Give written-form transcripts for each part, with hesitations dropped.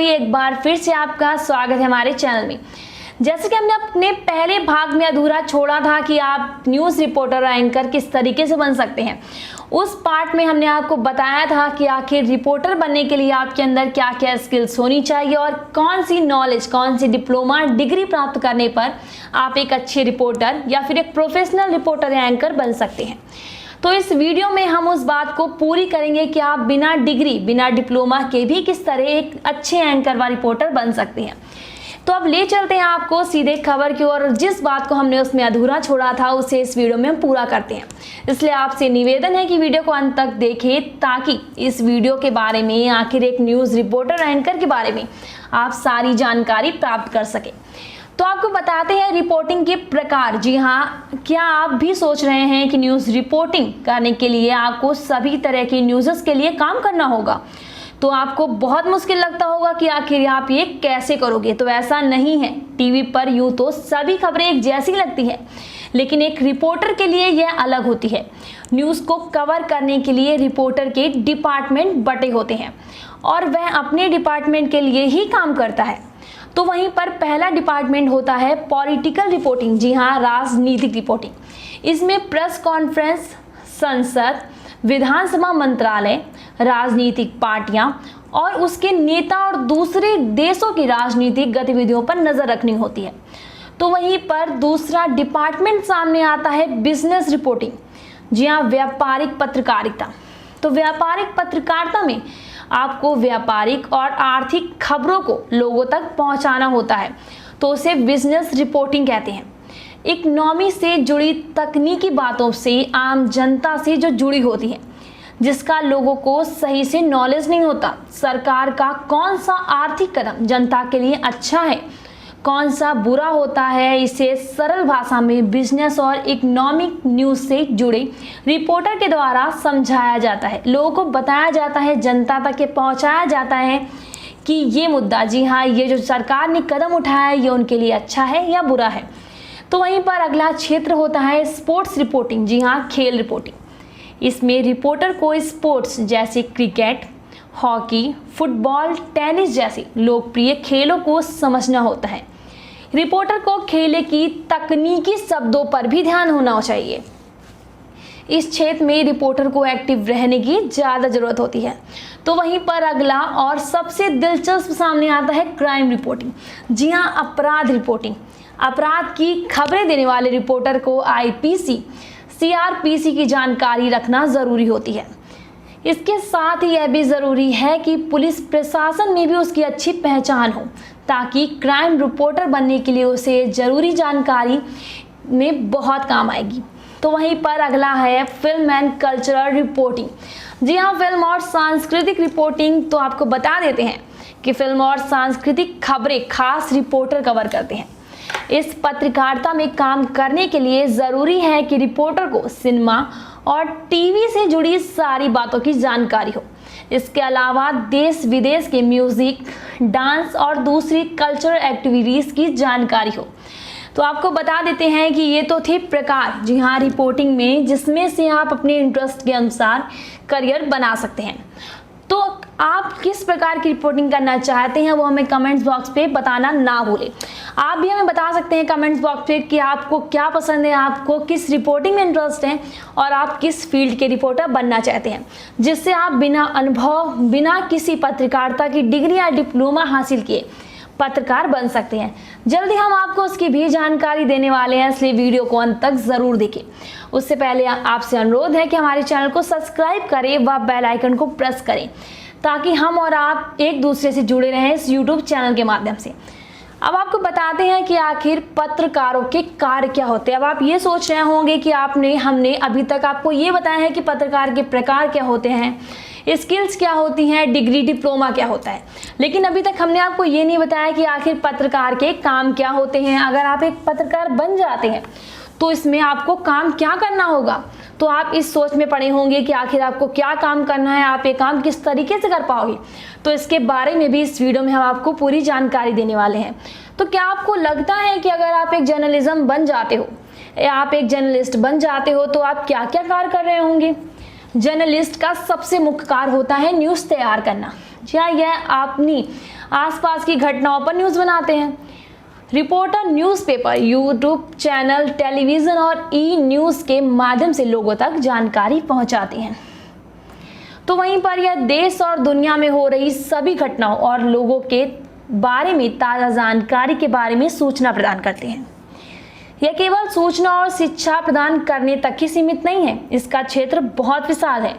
चलिए एक बार फिर से आपका स्वागत है हमारे चैनल में। जैसे कि हमने अपने पहले भाग में अधूरा छोड़ा था कि आप न्यूज़ रिपोर्टर और एंकर किस तरीके से बन सकते हैं, उस पार्ट में हमने आपको बताया था कि आखिर रिपोर्टर बनने के लिए आपके अंदर क्या क्या स्किल्स होनी चाहिए और कौन सी नॉलेज, कौन सी डिप्लोमा डिग्री प्राप्त करने पर आप एक अच्छे रिपोर्टर या फिर एक प्रोफेशनल रिपोर्टर या एंकर बन सकते हैं। तो इस वीडियो में हम उस बात को पूरी करेंगे कि आप बिना डिग्री, बिना डिप्लोमा के भी किस तरह एक अच्छे एंकर व रिपोर्टर बन सकते हैं। तो अब ले चलते हैं आपको सीधे खबर की ओर। जिस बात को हमने उसमें अधूरा छोड़ा था उसे इस वीडियो में हम पूरा करते हैं। इसलिए आपसे निवेदन है कि वीडियो को अंत तक देखें ताकि इस वीडियो के बारे में, आखिर एक न्यूज़ रिपोर्टर एंकर के बारे में आप सारी जानकारी प्राप्त कर सकें। तो आपको बताते हैं रिपोर्टिंग के प्रकार। जी हाँ, क्या आप भी सोच रहे हैं कि न्यूज़ रिपोर्टिंग करने के लिए आपको सभी तरह की न्यूज़ के लिए काम करना होगा, तो आपको बहुत मुश्किल लगता होगा कि आखिर आप ये कैसे करोगे। तो ऐसा नहीं है। टीवी पर यूं तो सभी खबरें एक जैसी लगती है, लेकिन एक रिपोर्टर के लिए यह अलग होती है। न्यूज़ को कवर करने के लिए रिपोर्टर के डिपार्टमेंट बटे होते हैं और वह अपने डिपार्टमेंट के लिए ही काम करता है। तो वहीं पर पहला डिपार्टमेंट होता है पॉलिटिकल रिपोर्टिंग। जी हाँ, राजनीतिक रिपोर्टिंग। इसमें प्रेस कॉन्फ्रेंस, संसद, विधानसभा, मंत्रालय, राजनीतिक पार्टियां और उसके नेता और दूसरे देशों की राजनीतिक गतिविधियों पर नजर रखनी होती है। तो वहीं पर दूसरा डिपार्टमेंट सामने आता है बिजनेस रिपोर्टिंग। जी हाँ, व्यापारिक पत्रकारिता। तो व्यापारिक पत्रकारिता में आपको व्यापारिक और आर्थिक खबरों को लोगों तक पहुंचाना होता है, तो उसे बिजनेस रिपोर्टिंग कहते हैं। इकोनॉमी से जुड़ी तकनीकी बातों से आम जनता से जो जुड़ी होती है, जिसका लोगों को सही से नॉलेज नहीं होता। सरकार का कौन सा आर्थिक कदम जनता के लिए अच्छा है, कौन सा बुरा होता है, इसे सरल भाषा में बिजनेस और इकोनॉमिक न्यूज़ से जुड़े रिपोर्टर के द्वारा समझाया जाता है, लोगों को बताया जाता है, जनता तक पहुंचाया जाता है कि ये मुद्दा, जी हाँ, ये जो सरकार ने कदम उठाया है ये उनके लिए अच्छा है या बुरा है। तो वहीं पर अगला क्षेत्र होता है स्पोर्ट्स रिपोर्टिंग। जी हाँ, खेल रिपोर्टिंग। इसमें रिपोर्टर को स्पोर्ट्स जैसे क्रिकेट, हॉकी, फुटबॉल, टेनिस जैसे लोकप्रिय खेलों को समझना होता है। रिपोर्टर को खेल की तकनीकी शब्दों पर भी ध्यान होना चाहिए। इस क्षेत्र में रिपोर्टर को एक्टिव रहने की ज़्यादा ज़रूरत होती है। तो वहीं पर अगला और सबसे दिलचस्प सामने आता है क्राइम रिपोर्टिंग। जी हाँ, अपराध रिपोर्टिंग। अपराध की खबरें देने वाले रिपोर्टर को आईपीसी, सीआरपीसी की जानकारी रखना ज़रूरी होती है। इसके साथ ही यह भी ज़रूरी है कि पुलिस प्रशासन में भी उसकी अच्छी पहचान हो, ताकि क्राइम रिपोर्टर बनने के लिए उसे ज़रूरी जानकारी में बहुत काम आएगी। तो वहीं पर अगला है फिल्म एंड कल्चरल रिपोर्टिंग। जी हाँ, फिल्म और सांस्कृतिक रिपोर्टिंग। तो आपको बता देते हैं कि फिल्म और सांस्कृतिक खबरें खास रिपोर्टर कवर करते हैं। इस पत्रकारिता में काम करने के लिए ज़रूरी है कि रिपोर्टर को सिनेमा और टीवी से जुड़ी सारी बातों की जानकारी हो। इसके अलावा देश विदेश के म्यूज़िक, डांस और दूसरी कल्चरल एक्टिविटीज़ की जानकारी हो। तो आपको बता देते हैं कि ये तो थे प्रकार, जी हाँ, रिपोर्टिंग में, जिसमें से आप अपने इंटरेस्ट के अनुसार करियर बना सकते हैं। तो आप किस प्रकार की रिपोर्टिंग करना चाहते हैं वो हमें कमेंट्स बॉक्स पे बताना ना भूलें। आप भी हमें बता सकते हैं कमेंट्स बॉक्स पे कि आपको क्या पसंद है, आपको किस रिपोर्टिंग में इंटरेस्ट है और आप किस फील्ड के रिपोर्टर बनना चाहते हैं, जिससे आप बिना अनुभव, बिना किसी पत्रकारिता की डिग्री या डिप्लोमा हासिल किए पत्रकार बन सकते हैं। जल्दी हम आपको उसकी भी जानकारी देने वाले हैं, इसलिए वीडियो को अंत तक ज़रूर देखें। उससे पहले आपसे अनुरोध है कि हमारे चैनल को सब्सक्राइब करें व बेल आइकन को प्रेस करें, ताकि हम और आप एक दूसरे से जुड़े रहें इस यूट्यूब चैनल के माध्यम से। अब आपको बताते हैं कि आखिर पत्रकारों के कार्य क्या होते हैं। अब आप ये सोच रहे होंगे कि हमने अभी तक आपको ये बताया है कि पत्रकार के प्रकार क्या होते हैं, स्किल्स क्या होती हैं, डिग्री, डिप्लोमा क्या होता है, लेकिन अभी तक हमने आपको ये नहीं बताया कि आखिर पत्रकार के काम क्या होते हैं। अगर आप एक पत्रकार बन जाते हैं तो इसमें आपको काम क्या करना होगा। तो आप इस सोच में पड़े होंगे कि आखिर आपको क्या काम करना है, आप ये काम किस तरीके से कर पाओगे। तो इसके बारे में भी इस वीडियो में हम आपको पूरी जानकारी देने वाले हैं। तो क्या आपको लगता है कि अगर आप एक जर्नलिज्म बन जाते हो या आप एक जर्नलिस्ट बन जाते हो तो आप क्या क्या कार्य कर रहे होंगे। जर्नलिस्ट का सबसे मुख्य कार्य होता है न्यूज़ तैयार करना। या यह अपनी आसपास की घटनाओं पर न्यूज़ बनाते हैं। Reporter newspaper, YouTube channel, television और ई न्यूज़ के माध्यम से लोगों तक जानकारी पहुंचाते हैं। तो वहीं पर यह देश और दुनिया में हो रही सभी घटनाओं और लोगों के बारे में ताज़ा जानकारी के बारे में सूचना प्रदान करते हैं। यह केवल सूचना और शिक्षा प्रदान करने तक ही सीमित नहीं है, इसका क्षेत्र बहुत विशाल है।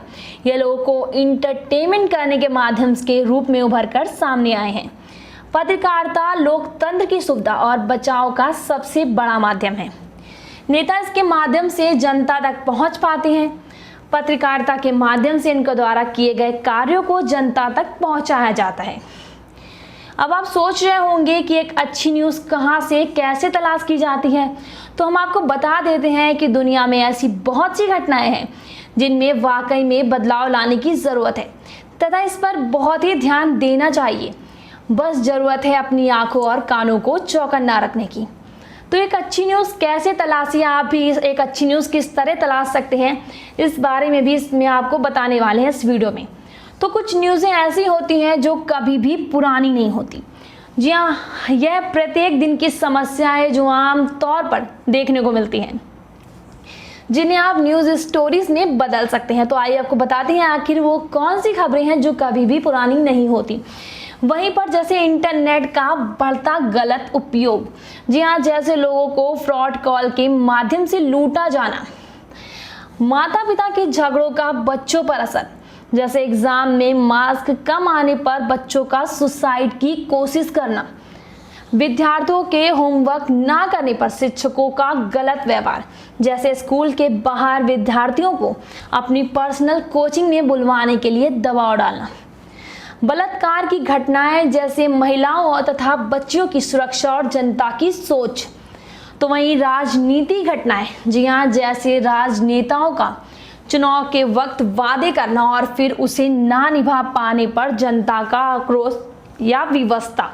यह लोगों को इंटरटेनमेंट करने के माध्यम के रूप में उभर कर सामने आए हैं। पत्रकारिता लोकतंत्र की सुविधा और बचाव का सबसे बड़ा माध्यम है। नेता इसके माध्यम से जनता तक पहुंच पाते हैं। पत्रकारिता के माध्यम से इनके द्वारा किए गए कार्यों को जनता तक पहुंचाया जाता है। अब आप सोच रहे होंगे कि एक अच्छी न्यूज़ कहां से कैसे तलाश की जाती है, तो हम आपको बता देते हैं कि दुनिया में ऐसी बहुत सी घटनाएं हैं जिनमें वाकई में बदलाव लाने की ज़रूरत है तथा इस पर बहुत ही ध्यान देना चाहिए। बस ज़रूरत है अपनी आंखों और कानों को चौकन्ना रखने की। तो एक अच्छी न्यूज़ कैसे तलाशी, आप भी एक अच्छी न्यूज़ किस तरह तलाश सकते हैं, इस बारे में भी इसमें आपको बताने वाले हैं इस वीडियो में। तो कुछ न्यूज़ें ऐसी होती हैं जो कभी भी पुरानी नहीं होती। जी हाँ, यह प्रत्येक दिन की समस्या है जो आम तौर पर देखने को मिलती हैं, जिन्हें आप न्यूज़ स्टोरीज में बदल सकते हैं। तो आइए आपको बताते हैं आखिर वो कौन सी खबरें हैं जो कभी भी पुरानी नहीं होती। वहीं पर जैसे इंटरनेट का बढ़ता गलत उपयोग, जी हाँ, जैसे लोगों को फ्रॉड कॉल के माध्यम से लूटा जाना, माता पिता के झगड़ों का बच्चों पर असर, जैसे एग्जाम में मार्क्स कम आने पर बच्चों का सुसाइड की कोशिश करना, विद्यार्थियों के होमवर्क ना करने पर शिक्षकों का गलत व्यवहार, जैसे स्कूल के बाहर विद्यार्थियों को अपनी पर्सनल कोचिंग में बुलवाने के लिए दबाव डालना, बलात्कार की घटनाएं, जैसे महिलाओं तथा बच्चियों की सुरक्षा और जनता की सोच। तो वहीं राजनीति घटनाएं, जी हाँ, जैसे राजनेताओं का चुनाव के वक्त वादे करना और फिर उसे ना निभा पाने पर जनता का आक्रोश या विवशता।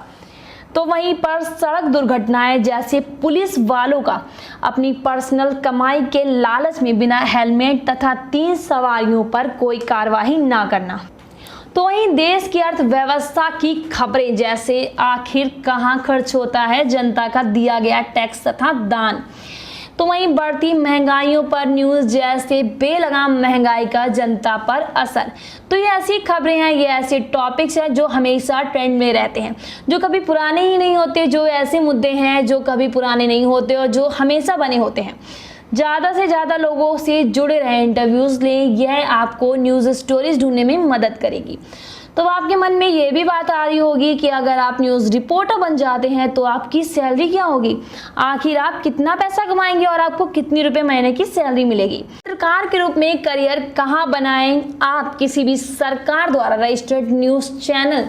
तो वहीं पर सड़क दुर्घटनाएं, जैसे पुलिस वालों का अपनी पर्सनल कमाई के लालच में बिना हेलमेट तथा 3 सवारियों पर कोई कार्रवाई ना करना। तो वहीं देश की अर्थव्यवस्था की खबरें, जैसे आखिर कहां खर्च होता है जनता का दिया गया टैक्स तथा दान। तो वहीं बढ़ती महंगाइयों पर न्यूज़, जैसे बेलगाम महंगाई का जनता पर असर। तो ये ऐसी खबरें हैं, ये ऐसे टॉपिक्स हैं जो हमेशा ट्रेंड में रहते हैं, जो कभी पुराने ही नहीं होते, जो ऐसे मुद्दे हैं जो कभी पुराने नहीं होते और जो हमेशा बने होते हैं। ज़्यादा से ज़्यादा लोगों से जुड़े रहें, इंटरव्यूज़ लें, यह आपको न्यूज़ स्टोरीज ढूंढने में मदद करेगी। तो आपके मन में ये भी बात आ रही होगी कि अगर आप न्यूज़ रिपोर्टर बन जाते हैं तो आपकी सैलरी क्या होगी, आखिर आप कितना पैसा कमाएंगे और आपको कितनी रुपए महीने की सैलरी मिलेगी। पत्रकार के रूप में करियर कहाँ बनाएं, आप किसी भी सरकार द्वारा registered news channel,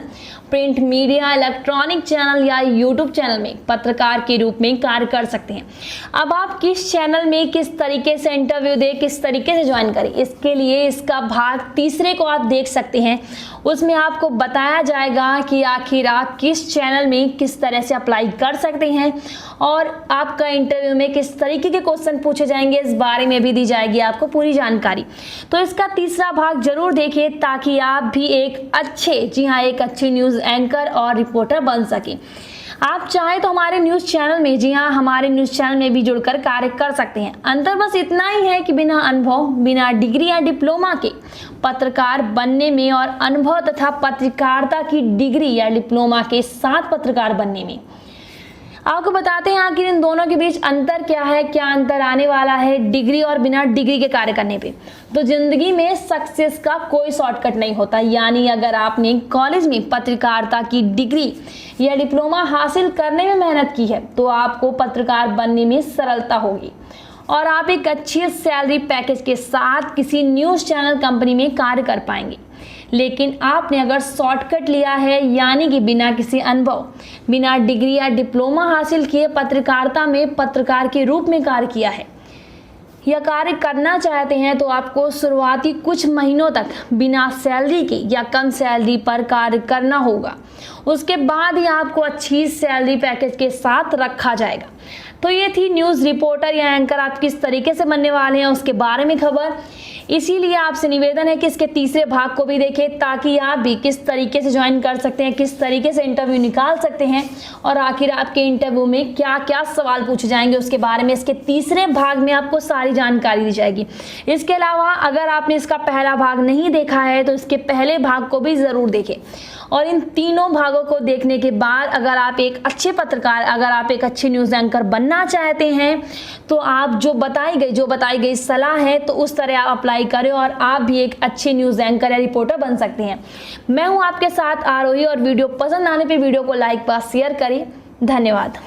print media, electronic channel या यूट्यूब चैनल में पत्रकार के रूप में कार्य कर सकते हैं। अब आप किस चैनल में किस तरीके से इंटरव्यू दें, किस तरीके से ज्वाइन करें, इसके लिए इसका भाग 3 को आप देख सकते हैं। उसमें आपको बताया जाएगा कि आखिर आप किस चैनल में किस तरह से अप्लाई कर सकते हैं और आपका इंटरव्यू में किस तरीके के क्वेश्चन पूछे जाएंगे, इस बारे में भी दी जाएगी आपको पूरी जानकारी। तो इसका 3रा भाग जरूर देखिए ताकि आप भी एक अच्छे, जी हाँ, एक अच्छी न्यूज़ एंकर और रिपोर्टर बन सके। आप चाहे तो हमारे न्यूज़ चैनल में, जी हाँ, हमारे न्यूज़ चैनल में भी जुड़कर कार्य कर सकते हैं। अंतर बस इतना ही है कि बिना अनुभव, बिना डिग्री या डिप्लोमा के पत्रकार बनने में और अनुभव तथा पत्रकारिता की डिग्री या डिप्लोमा के साथ पत्रकार बनने में। आपको बताते हैं आखिर इन दोनों के बीच अंतर क्या है, क्या अंतर आने वाला है डिग्री और बिना डिग्री के कार्य करने पे। तो जिंदगी में सक्सेस का कोई शॉर्टकट नहीं होता, यानी अगर आपने कॉलेज में पत्रकारिता की डिग्री या डिप्लोमा हासिल करने में मेहनत की है तो आपको पत्रकार बनने में सरलता होगी और आप एक अच्छी सैलरी पैकेज के साथ किसी न्यूज़ चैनल कंपनी में कार्य कर पाएंगे। लेकिन आपने अगर शॉर्टकट लिया है, यानी कि बिना किसी अनुभव, बिना डिग्री या डिप्लोमा हासिल किए पत्रकारिता में पत्रकार के रूप में कार्य किया है या कार्य करना चाहते हैं, तो आपको शुरुआती कुछ महीनों तक बिना सैलरी के या कम सैलरी पर कार्य करना होगा। उसके बाद ही आपको अच्छी सैलरी पैकेज के साथ रखा जाएगा। तो ये थी न्यूज़ रिपोर्टर या एंकर आप किस तरीके से बनने वाले हैं उसके बारे में खबर। इसीलिए आपसे निवेदन है कि इसके तीसरे भाग को भी देखें, ताकि आप भी किस तरीके से ज्वाइन कर सकते हैं, किस तरीके से इंटरव्यू निकाल सकते हैं और आखिर आपके इंटरव्यू में क्या क्या सवाल पूछे जाएंगे उसके बारे में इसके तीसरे भाग में आपको सारी जानकारी दी जाएगी। इसके अलावा अगर आपने इसका पहला भाग नहीं देखा है तो इसके पहले भाग को भी ज़रूर देखें। और इन तीनों भागों को देखने के बाद अगर आप एक अच्छे पत्रकार, अगर आप एक अच्छे न्यूज़ एंकर बनना चाहते हैं तो आप जो बताई गई सलाह है तो उस तरह आप अप्लाई करें और आप भी एक अच्छे न्यूज़ एंकर या रिपोर्टर बन सकते हैं। मैं हूं आपके साथ आरोही और वीडियो पसंद आने पे वीडियो को लाइक व शेयर करें। धन्यवाद।